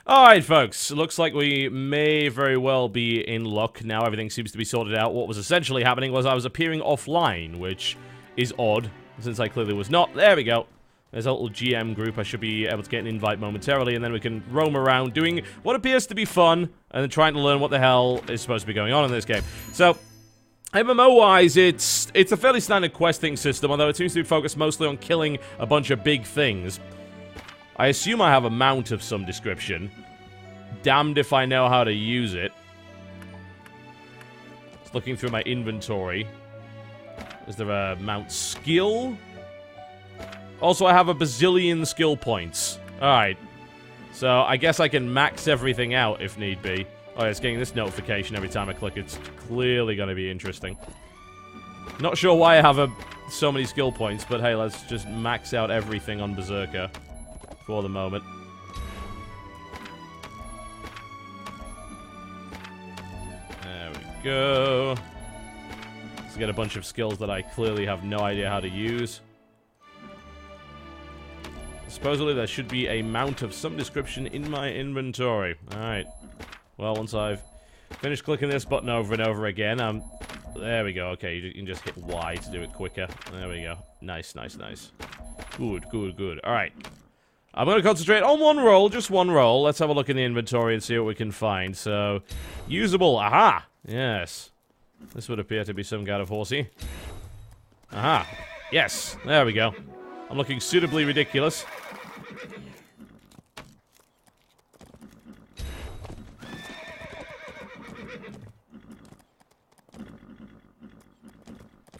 Alright, folks. Looks like we may very well be in luck. Now everything seems to be sorted out. What was essentially happening was I was appearing offline, which is odd, since I clearly was not. There we go. There's a little GM group. I should be able to get an invite momentarily, and then we can roam around doing what appears to be fun, and then trying to learn what the hell is supposed to be going on in this game. So, MMO-wise, it's a fairly standard questing system, although it seems to be focused mostly on killing a bunch of big things. I assume I have a mount of some description. Damned if I know how to use it. Just looking through my inventory. Is there a mount skill? Also, I have a bazillion skill points. Alright. So, I guess I can max everything out if need be. Oh, yeah, it's getting this notification every time I click. It's clearly going to be interesting. Not sure why I have so many skill points, but hey, let's just max out everything on Berserker. For the moment. There we go. Let's get a bunch of skills that I clearly have no idea how to use. Supposedly there should be a mount of some description in my inventory. Alright. Well, once I've finished clicking this button over and over again, there we go. Okay, you can just hit Y to do it quicker. There we go. Nice, nice, nice. Good, good, good. Alright. I'm going to concentrate on one roll, just one roll. Let's have a look in the inventory and see what we can find. So, usable. Aha! Yes. This would appear to be some kind of horsey. Aha! Yes! There we go. I'm looking suitably ridiculous.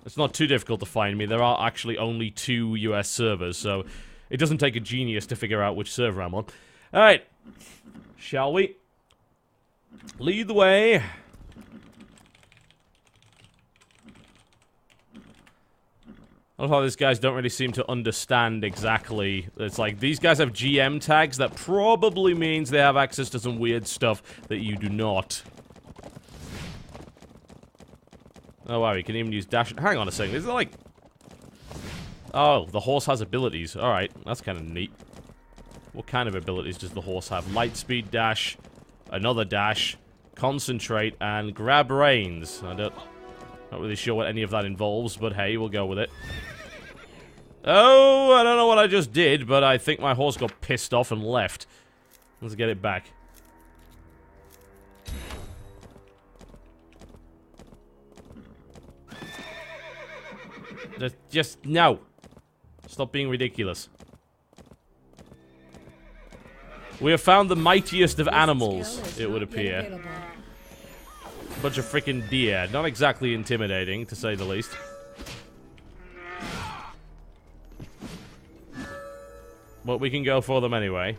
It's not too difficult to find me. There are actually only 2 US servers, so it doesn't take a genius to figure out which server I'm on. Alright. Shall we? Lead the way. I love how these guys don't really seem to understand exactly. It's like, these guys have GM tags. That probably means they have access to some weird stuff that you do not. Oh wow, you can even use dash. Hang on a second, is it like... Oh, the horse has abilities. Alright, that's kind of neat. What kind of abilities does the horse have? Light speed dash, another dash, concentrate, and grab reins. Not really sure what any of that involves, but hey, we'll go with it. Oh, I don't know what I just did, but I think my horse got pissed off and left. Let's get it back. Just, no. Stop being ridiculous. We have found the mightiest of animals, it would appear. A bunch of freaking deer. Not exactly intimidating, to say the least. But we can go for them anyway.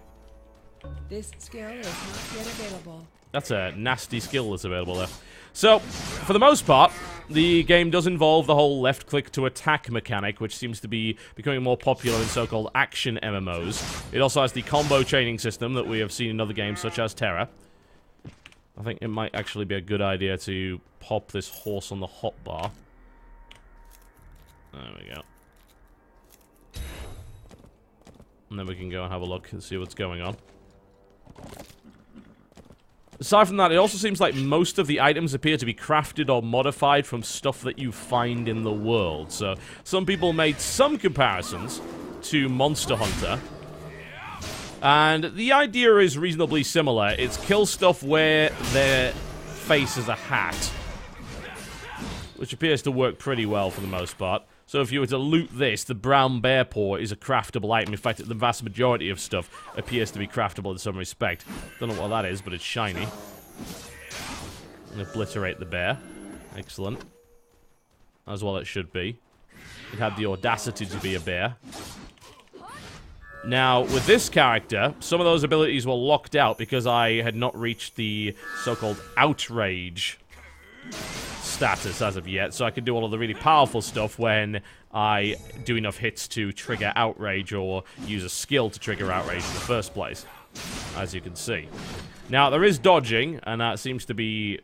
This skill is not yet available. That's a nasty skill that's available there. So, for the most part, the game does involve the whole left-click to attack mechanic, which seems to be becoming more popular in so-called action MMOs. It also has the combo chaining system that we have seen in other games such as Terra. I think it might actually be a good idea to pop this horse on the hotbar. There we go. And then we can go and have a look and see what's going on. Aside from that, it also seems like most of the items appear to be crafted or modified from stuff that you find in the world. So, some people made some comparisons to Monster Hunter. And the idea is reasonably similar. It's kill stuff where their face is a hat. Which appears to work pretty well for the most part. So if you were to loot this, the brown bear paw is a craftable item. In fact, the vast majority of stuff appears to be craftable in some respect. Don't know what that is, but it's shiny. And obliterate the bear. Excellent. As well it should be. It had the audacity to be a bear. Now, with this character, some of those abilities were locked out because I had not reached the so-called outrage status as of yet, so I can do all of the really powerful stuff when I do enough hits to trigger outrage or use a skill to trigger outrage in the first place, as you can see. Now, there is dodging, and that seems to be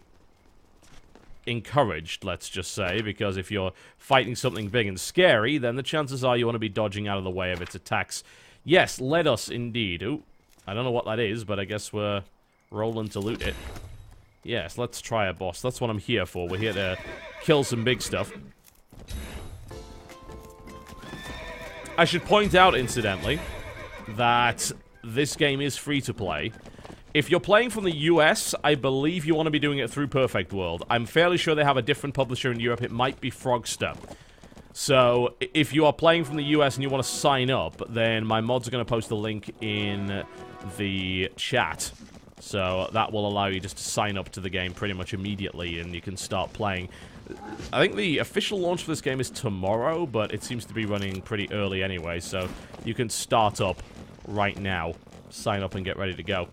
encouraged, let's just say, because if you're fighting something big and scary, then the chances are you want to be dodging out of the way of its attacks. Yes, let us indeed. Ooh, I don't know what that is, but I guess we're rolling to loot it. Yes, let's try a boss. That's what I'm here for. We're here to kill some big stuff. I should point out, incidentally, that this game is free to play. If you're playing from the US, I believe you want to be doing it through Perfect World. I'm fairly sure they have a different publisher in Europe. It might be Frogster. So, if you are playing from the US and you want to sign up, then my mods are going to post a link in the chat. So, that will allow you just to sign up to the game pretty much immediately, and you can start playing. I think the official launch for this game is tomorrow, but it seems to be running pretty early anyway, so you can start up right now. Sign up and get ready to go.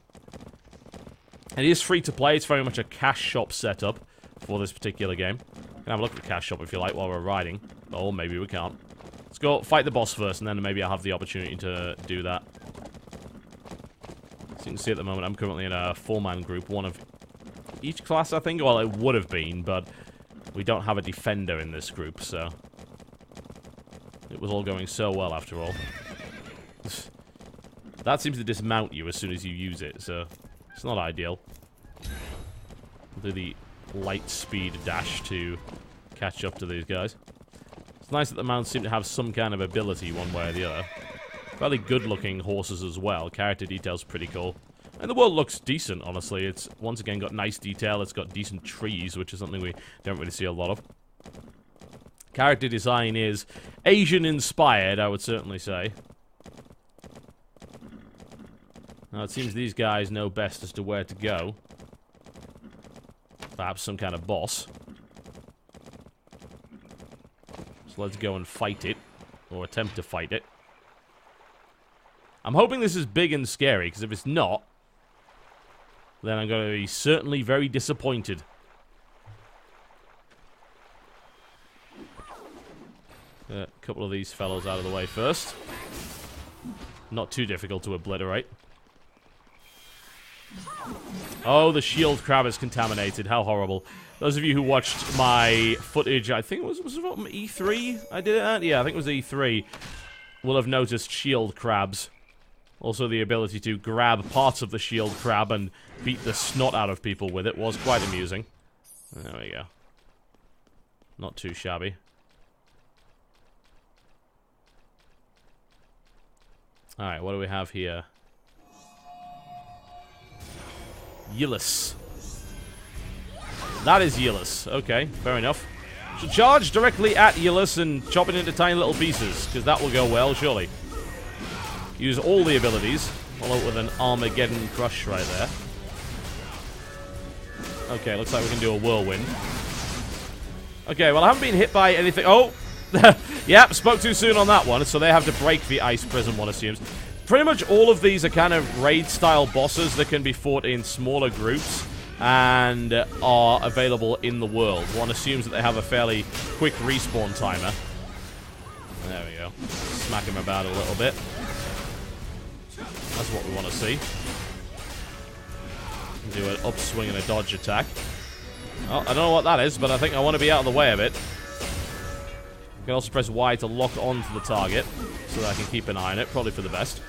It is free to play. It's very much a cash shop setup for this particular game. You can have a look at the cash shop if you like while we're riding. Or maybe we can't. Let's go fight the boss first, and then maybe I'll have the opportunity to do that. As you can see at the moment, I'm currently in a 4-man group. One of each class, I think. Well, it would have been, but we don't have a defender in this group, so it was all going so well after all. That seems to dismount you as soon as you use it, so it's not ideal. Do the light speed dash to catch up to these guys. It's nice that the mounts seem to have some kind of ability one way or the other. Fairly good-looking horses as well. Character detail's pretty cool. And the world looks decent, honestly. It's, once again, got nice detail. It's got decent trees, which is something we don't really see a lot of. Character design is Asian-inspired, I would certainly say. Now, it seems these guys know best as to where to go. Perhaps some kind of boss. So let's go and fight it. Or attempt to fight it. I'm hoping this is big and scary, because if it's not, then I'm going to be certainly very disappointed. A couple of these fellows out of the way first. Not too difficult to obliterate. Oh, the shield crab is contaminated. How horrible. Those of you who watched my footage, I think it was it from E3? I did it at? Yeah, I think it was E3. Will have noticed shield crabs. Also, the ability to grab parts of the shield crab and beat the snot out of people with it was quite amusing. There we go. Not too shabby. Alright, what do we have here? Yillis. That is Yillis. Okay, fair enough. Should charge directly at Yillis and chop it into tiny little pieces, because that will go well, surely. Use all the abilities. Follow it with an Armageddon Crush right there. Okay, looks like we can do a whirlwind. Okay, well, I haven't been hit by anything. Oh! Yep, spoke too soon on that one, so they have to break the ice prison, one assumes. Pretty much all of these are kind of raid-style bosses that can be fought in smaller groups and are available in the world. One assumes that they have a fairly quick respawn timer. There we go. Smack him about a little bit. That's what we want to see. Do an upswing and a dodge attack. Oh, I don't know what that is, but I think I want to be out of the way of it. You can also press Y to lock onto the target, so that I can keep an eye on it, probably for the best.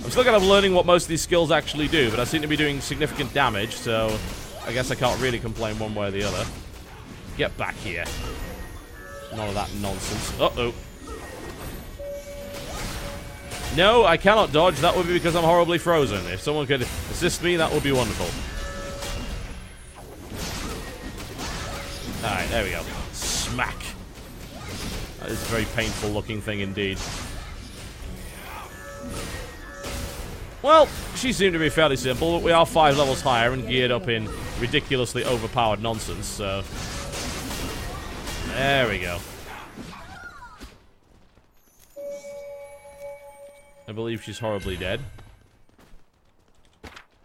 I'm still kind of learning what most of these skills actually do, but I seem to be doing significant damage, so I guess I can't really complain one way or the other. Get back here. None of that nonsense. Uh-oh. No, I cannot dodge. That would be because I'm horribly frozen. If someone could assist me, that would be wonderful. Alright, there we go. Smack. That is a very painful looking thing indeed. Well, she seemed to be fairly simple, but we are 5 levels higher and geared up in ridiculously overpowered nonsense, so... There we go. I believe she's horribly dead.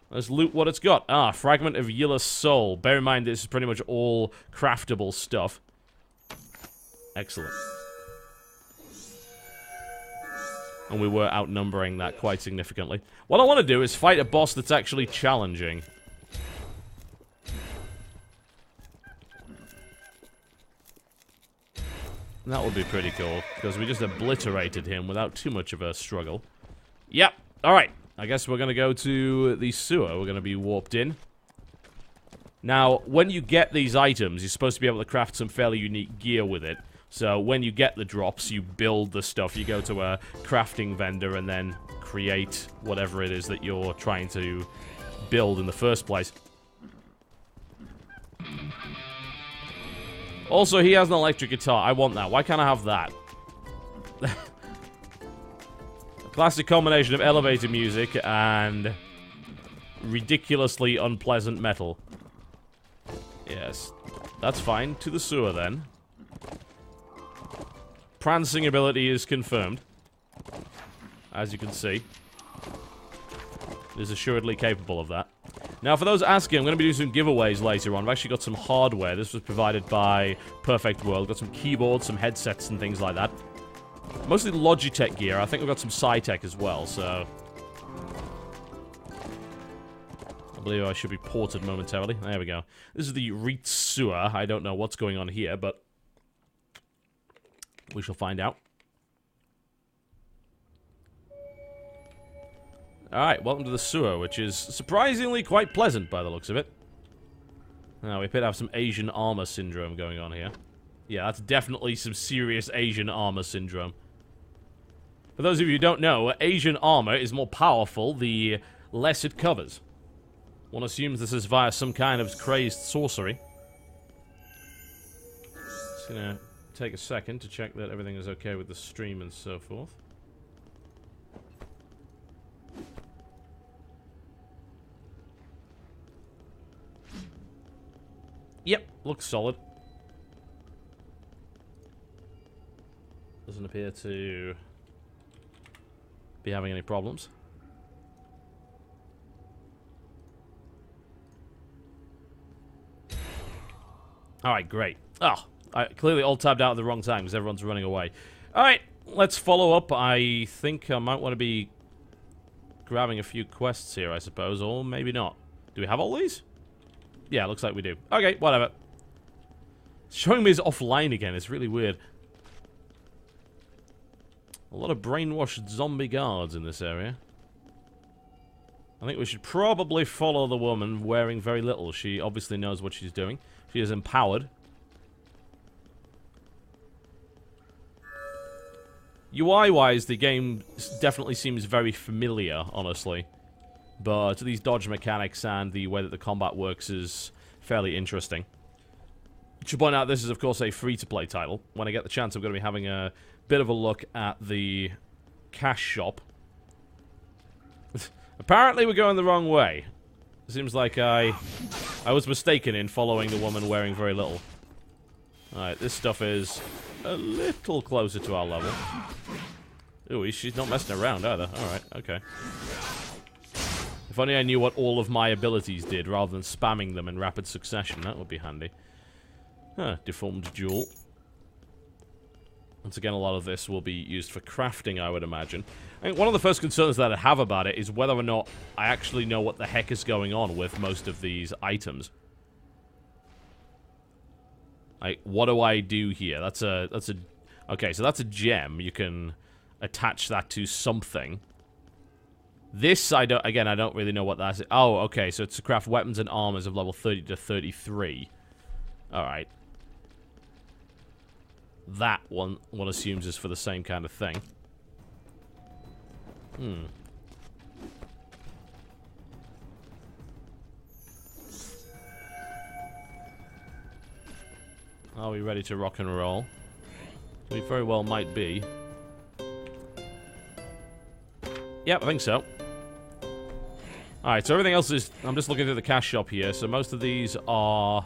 Let's loot what it's got. Ah, fragment of Yillis soul. Bear in mind this is pretty much all craftable stuff. Excellent. And we were outnumbering that quite significantly. What I want to do is fight a boss that's actually challenging. And that would be pretty cool, because we just obliterated him without too much of a struggle. Yep, alright. I guess we're going to go to the sewer. We're going to be warped in. Now, when you get these items, you're supposed to be able to craft some fairly unique gear with it. So when you get the drops, you build the stuff. You go to a crafting vendor and then create whatever it is that you're trying to build in the first place. Also, he has an electric guitar. I want that. Why can't I have that? A classic combination of elevator music and ridiculously unpleasant metal. Yes, that's fine. To the sewer, then. Prancing ability is confirmed. As you can see. It is assuredly capable of that. Now, for those asking, I'm going to be doing some giveaways later on. I've actually got some hardware. This was provided by Perfect World. Got some keyboards, some headsets, and things like that. Mostly Logitech gear. I think we've got some Sci-Tech as well, so... I believe I should be ported momentarily. There we go. This is the Reet Sewer. I don't know what's going on here, but... we shall find out. Alright, welcome to the sewer, which is surprisingly quite pleasant by the looks of it. Now, we appear to have some Asian armor syndrome going on here. Yeah, that's definitely some serious Asian armor syndrome. For those of you who don't know, Asian armor is more powerful the less it covers. One assumes this is via some kind of crazed sorcery. Just gonna take a second to check that everything is okay with the stream and so forth. Yep, looks solid. Doesn't appear to be having any problems. Alright, great. Oh, I clearly all tabbed out at the wrong time because everyone's running away. Alright, let's follow up. I think I might want to be grabbing a few quests here, I suppose, or maybe not. Do we have all these? Yeah, looks like we do. Okay, whatever. It's showing me as offline again. It's really weird. A lot of brainwashed zombie guards in this area. I think we should probably follow the woman wearing very little. She obviously knows what she's doing. She is empowered. UI-wise, the game definitely seems very familiar, honestly. But these dodge mechanics and the way that the combat works is fairly interesting. Should point out this is, of course, a free-to-play title. When I get the chance, I'm going to be having a bit of a look at the cash shop. Apparently, we're going the wrong way. It seems like I was mistaken in following the woman wearing very little. Alright, this stuff is a little closer to our level. Ooh, she's not messing around either. Alright, okay. If only I knew what all of my abilities did, rather than spamming them in rapid succession. That would be handy. Huh, deformed jewel. Once again, a lot of this will be used for crafting, I would imagine. I think one of the first concerns that I have about it is whether or not I actually know what the heck is going on with most of these items. Like, what do I do here? Okay, so that's a gem. You can attach that to something. This, I don't really know what that is. Oh, okay, so it's to craft weapons and armors of level 30 to 33. Alright. That one assumes is for the same kind of thing. Are we ready to rock and roll? We very well might be. Yep, I think so. Alright, so everything else is... I'm just looking through the cash shop here, so most of these are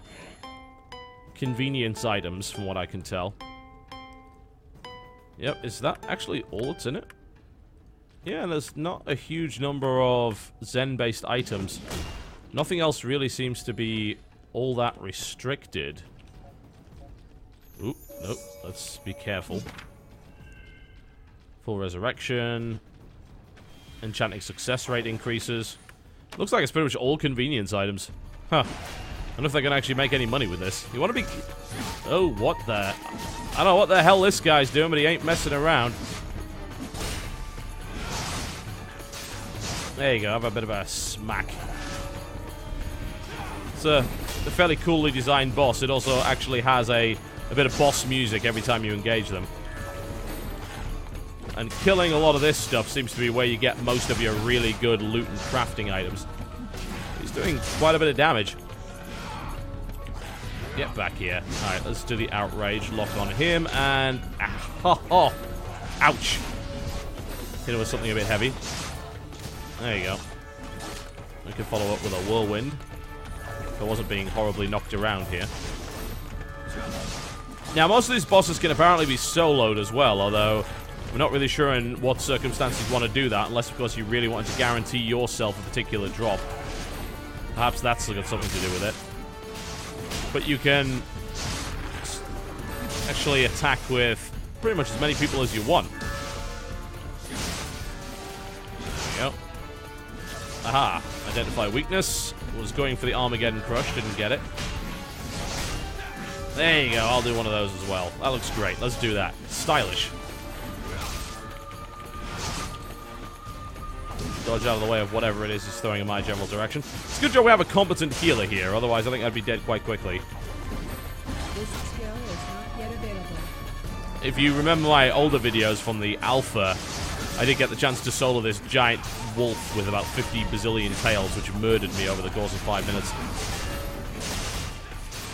convenience items, from what I can tell. Yep, is that actually all that's in it? Yeah, there's not a huge number of Zen-based items. Nothing else really seems to be all that restricted. Oop, nope, let's be careful. Full resurrection. Enchanting success rate increases. Looks like it's pretty much all convenience items. Huh. I don't know if they're gonna actually make any money with this. You wanna be... Oh, what the... I don't know what the hell this guy's doing, but he ain't messing around. There you go, have a bit of a smack. It's a fairly coolly designed boss. It also actually has a bit of boss music every time you engage them. And killing a lot of this stuff seems to be where you get most of your really good loot and crafting items. He's doing quite a bit of damage. Get back here. Alright, let's do the outrage. Lock on him and... Oh, ouch. Hit him with something a bit heavy. There you go. We can follow up with a whirlwind. If I wasn't being horribly knocked around here. Now, most of these bosses can apparently be soloed as well, although we're not really sure in what circumstances you want to do that, unless, of course, you really want to guarantee yourself a particular drop. Perhaps that's got something to do with it. But you can actually attack with pretty much as many people as you want. There you go. Aha. Identify weakness. Was going for the Armageddon Crush, didn't get it. There you go, I'll do one of those as well. That looks great, let's do that. Stylish. Dodge out of the way of whatever it is he's throwing in my general direction. It's a good job we have a competent healer here, otherwise I think I'd be dead quite quickly. This skill is not yet available. If you remember my older videos from the alpha, I did get the chance to solo this giant wolf with about 50 bazillion tails, which murdered me over the course of 5 minutes.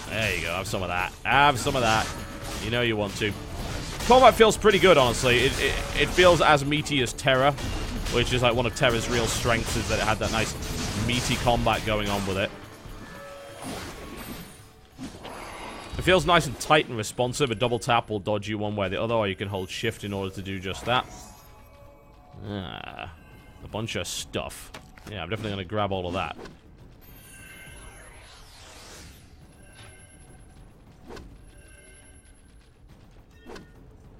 There you go, have some of that. Have some of that. You know you want to. Combat feels pretty good, honestly. It feels as meaty as Terra, which is like one of Terra's real strengths, is that it had that nice meaty combat going on with it. It feels nice and tight and responsive. A double tap will dodge you one way or the other, or you can hold shift in order to do just that. Ah, a bunch of stuff. Yeah, I'm definitely going to grab all of that.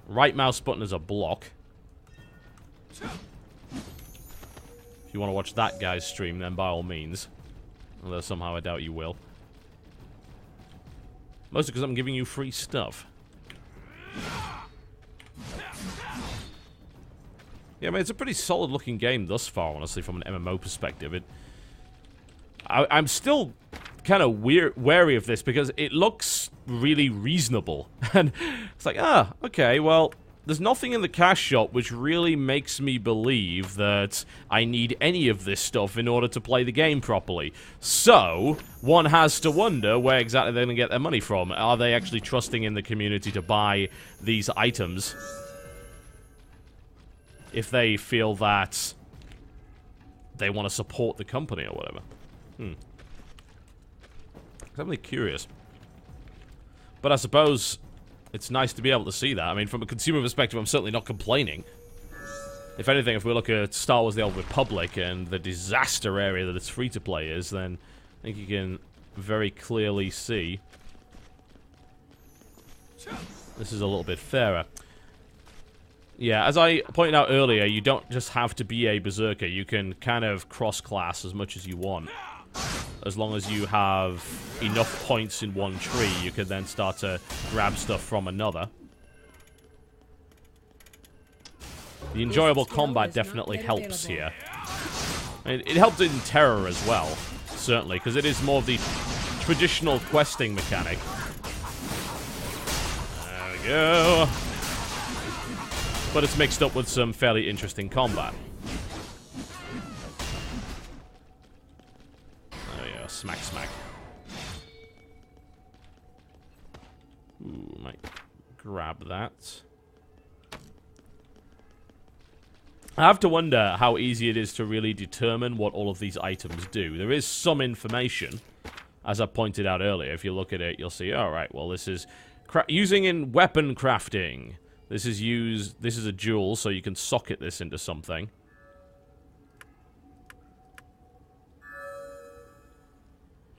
Right mouse button is a block. If you want to watch that guy's stream, then by all means. Although somehow I doubt you will. Mostly because I'm giving you free stuff. Yeah, I mean, it's a pretty solid looking game thus far, honestly, from an MMO perspective. I'm still kind of wary of this because it looks really reasonable. And it's like, okay, well, there's nothing in the cash shop which really makes me believe that I need any of this stuff in order to play the game properly. So, one has to wonder where exactly they're going to get their money from. Are they actually trusting in the community to buy these items? If they feel that they want to support the company or whatever. I'm really curious. But I suppose it's nice to be able to see that. I mean, from a consumer perspective, I'm certainly not complaining. If anything, if we look at Star Wars The Old Republic and the disaster area that its free-to-play is, then I think you can very clearly see this is a little bit fairer. Yeah, as I pointed out earlier, you don't just have to be a berserker. You can kind of cross-class as much as you want. As long as you have enough points in one tree, you can then start to grab stuff from another. The enjoyable combat definitely helps here. It helped in Terror as well, certainly, because it is more of the traditional questing mechanic. There we go. But it's mixed up with some fairly interesting combat. There we go, smack, smack. Ooh, might grab that. I have to wonder how easy it is to really determine what all of these items do. There is some information, as I pointed out earlier. If you look at it, you'll see, alright, well, this is using in weapon crafting. This is a jewel, so you can socket this into something.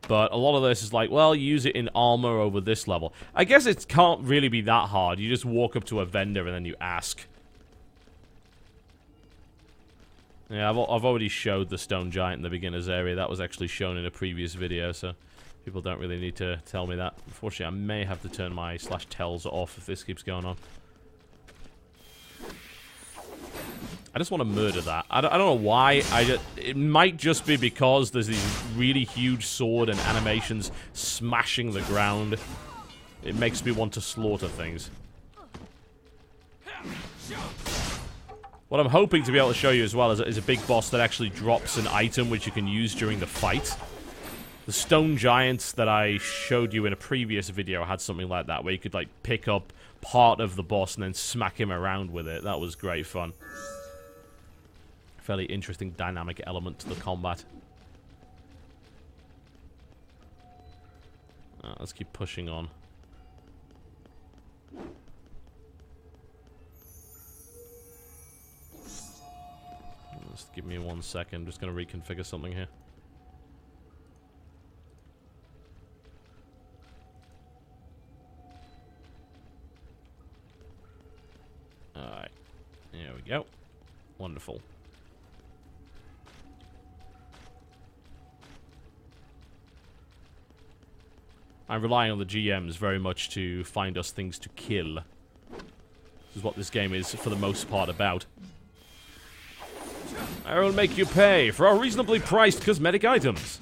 But a lot of this is like, well, use it in armor over this level. I guess it can't really be that hard. You just walk up to a vendor and then you ask. Yeah, I've already showed the stone giant in the beginner's area. That was actually shown in a previous video, so people don't really need to tell me that. Unfortunately, I may have to turn my /tells off if this keeps going on. I just want to murder that. I don't know why. It might just be because there's these really huge sword and animations smashing the ground. It makes me want to slaughter things. What I'm hoping to be able to show you as well is a big boss that actually drops an item which you can use during the fight. The stone giants that I showed you in a previous video had something like that, where you could like pick up part of the boss and then smack him around with it. That was great fun. Fairly interesting dynamic element to the combat. Let's keep pushing on. Just give me 1 second. I'm just going to reconfigure something here. Alright. There we go. Wonderful. I'm relying on the GMs very much to find us things to kill. This is what this game is, for the most part, about. I will make you pay for our reasonably priced cosmetic items.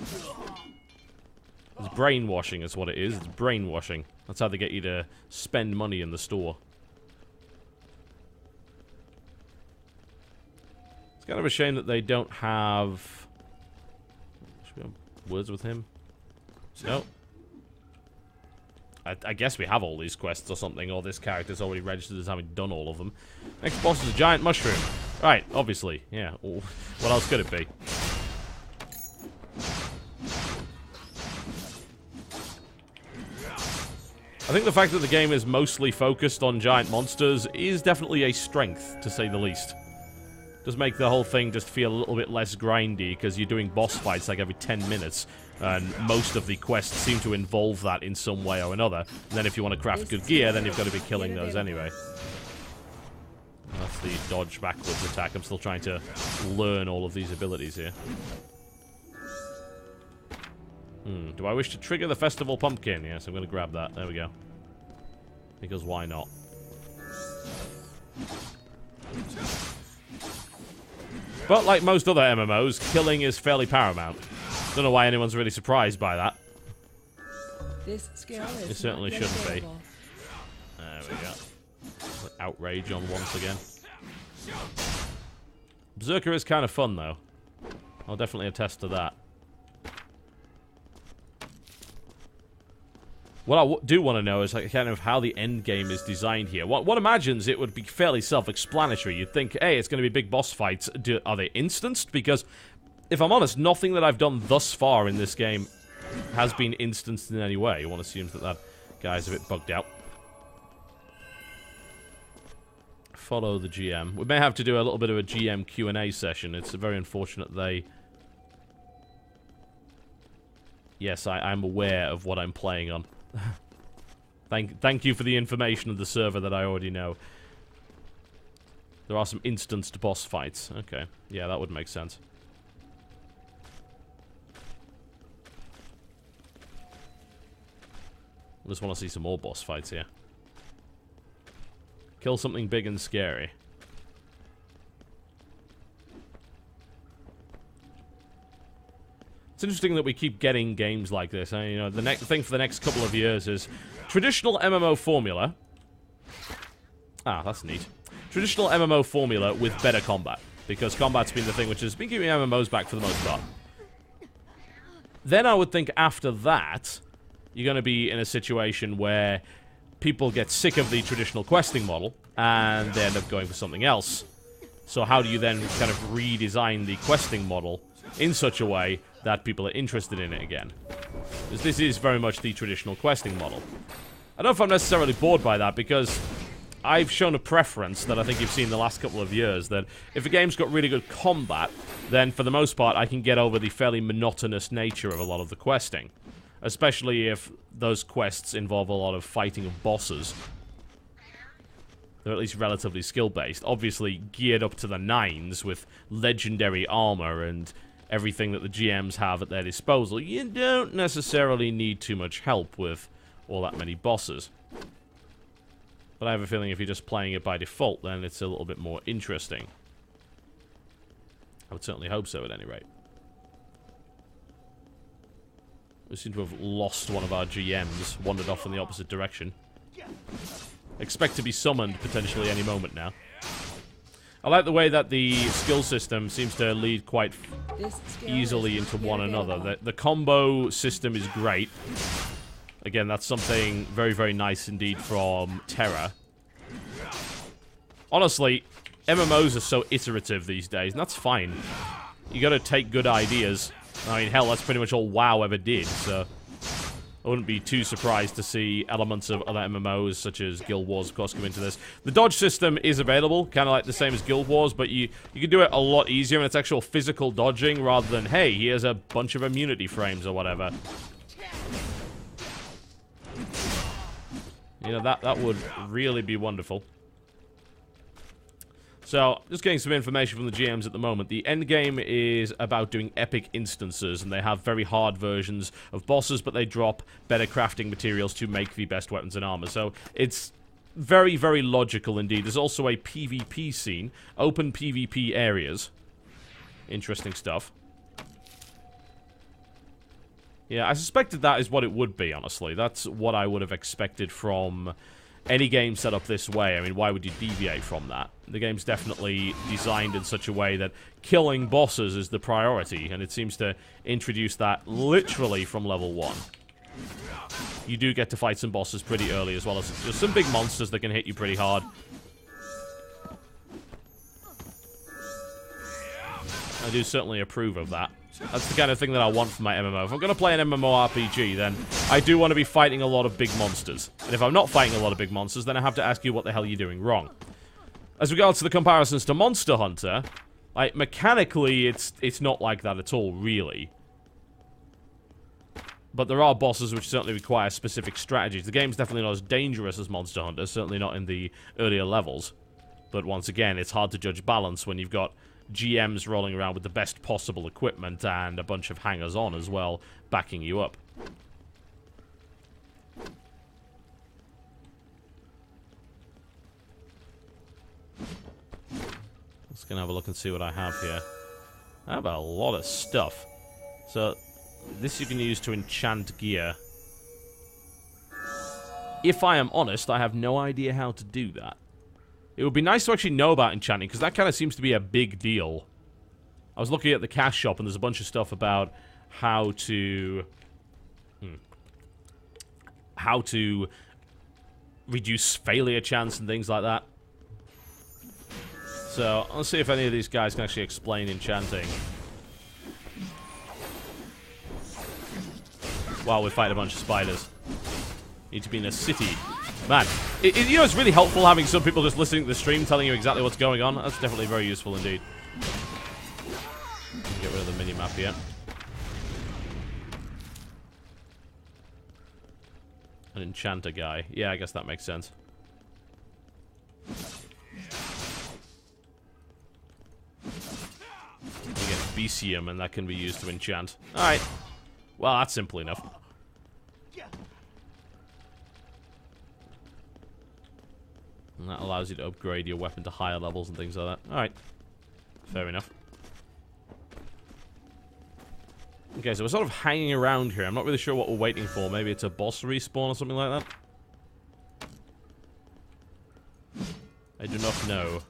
It's brainwashing is what it is. It's brainwashing. That's how they get you to spend money in the store. It's kind of a shame that they don't have... Should we have words with him? No. I guess we have all these quests or something, or this character's already registered as having done all of them. Next boss is a giant mushroom. Right, obviously. Yeah. What else could it be? I think the fact that the game is mostly focused on giant monsters is definitely a strength, to say the least. Does make the whole thing just feel a little bit less grindy, because you're doing boss fights like every 10 minutes. And most of the quests seem to involve that in some way or another. And then if you want to craft good gear, then you've got to be killing those anyway. That's the dodge backwards attack. I'm still trying to learn all of these abilities here. Do I wish to trigger the festival pumpkin? Yes, I'm going to grab that. There we go. Because why not? But like most other MMOs, killing is fairly paramount. Don't know why anyone's really surprised by that. This skill is it certainly shouldn't be. available. There we go. Outrage on once again. Berserker is kind of fun, though. I'll definitely attest to that. What I do want to know is like kind of how the end game is designed here. One imagines it would be fairly self-explanatory. You'd think, hey, it's going to be big boss fights. Are they instanced? Because, if I'm honest, nothing that I've done thus far in this game has been instanced in any way. One assumes that that guy's a bit bugged out. Follow the GM. We may have to do a little bit of a GM Q&A session. It's very unfortunate they... Yes, I'm aware of what I'm playing on. Thank you for the information of the server that I already know. There are some instanced boss fights. Okay. Yeah, that would make sense. I just want to see some more boss fights here. Kill something big and scary. It's interesting that we keep getting games like this. You know, the next thing for the next couple of years is traditional MMO formula. Ah, that's neat. Traditional MMO formula with better combat, because combat's been the thing which has been keeping MMOs back for the most part. Then I would think after that, you're going to be in a situation where people get sick of the traditional questing model and they end up going for something else. So how do you then kind of redesign the questing model in such a way that people are interested in it again? Because this is very much the traditional questing model. I don't know if I'm necessarily bored by that, because I've shown a preference that I think you've seen the last couple of years, that if a game's got really good combat, then for the most part I can get over the fairly monotonous nature of a lot of the questing. Especially if those quests involve a lot of fighting of bosses. They're at least relatively skill-based. Obviously geared up to the nines with legendary armor and everything that the GMs have at their disposal. You don't necessarily need too much help with all that many bosses. But I have a feeling if you're just playing it by default, then it's a little bit more interesting. I would certainly hope so, at any rate. We seem to have lost one of our GMs, wandered off in the opposite direction. Expect to be summoned potentially any moment now. I like the way that the skill system seems to lead quite easily into one another. The combo system is great. Again, that's something very, very nice indeed from Terra. Honestly, MMOs are so iterative these days, and that's fine. You gotta take good ideas. I mean, hell, that's pretty much all WoW ever did, so I wouldn't be too surprised to see elements of other MMOs, such as Guild Wars, of course, come into this. The dodge system is available, kind of like the same as Guild Wars, but you can do it a lot easier, and it's actual physical dodging rather than, hey, here's a bunch of immunity frames or whatever. You know, that would really be wonderful. So, just getting some information from the GMs at the moment. The endgame is about doing epic instances, and they have very hard versions of bosses, but they drop better crafting materials to make the best weapons and armor. So, it's very, very logical indeed. There's also a PvP scene, open PvP areas. Interesting stuff. Yeah, I suspected that is what it would be, honestly. That's what I would have expected from any game set up this way. I mean, why would you deviate from that? The game's definitely designed in such a way that killing bosses is the priority, and it seems to introduce that literally from level 1. You do get to fight some bosses pretty early, as well as there's some big monsters that can hit you pretty hard. I do certainly approve of that. That's the kind of thing that I want for my MMO. If I'm going to play an MMORPG, then I do want to be fighting a lot of big monsters. And if I'm not fighting a lot of big monsters, then I have to ask you what the hell you're doing wrong. As regards to the comparisons to Monster Hunter, like, mechanically, it's not like that at all, really. But there are bosses which certainly require specific strategies. The game's definitely not as dangerous as Monster Hunter, certainly not in the earlier levels. But once again, it's hard to judge balance when you've got GMs rolling around with the best possible equipment and a bunch of hangers-on as well, backing you up. Let's go have a look and see what I have here. I have a lot of stuff. So, this you can use to enchant gear. If I am honest, I have no idea how to do that. It would be nice to actually know about enchanting, because that kind of seems to be a big deal. I was looking at the cash shop, and there's a bunch of stuff about how to... how to reduce failure chance and things like that. So, let's see if any of these guys can actually explain enchanting. Wow, we fight a bunch of spiders. Need to be in a city. Man, you know, it's really helpful having some people just listening to the stream telling you exactly what's going on. That's definitely very useful indeed. Get rid of the mini-map here. An enchanter guy. Yeah, I guess that makes sense. You get Besium, and that can be used to enchant. Alright. Well, that's simple enough. And that allows you to upgrade your weapon to higher levels and things like that. Alright. Fair enough. Okay, so we're sort of hanging around here. I'm not really sure what we're waiting for. Maybe it's a boss respawn or something like that? I do not know.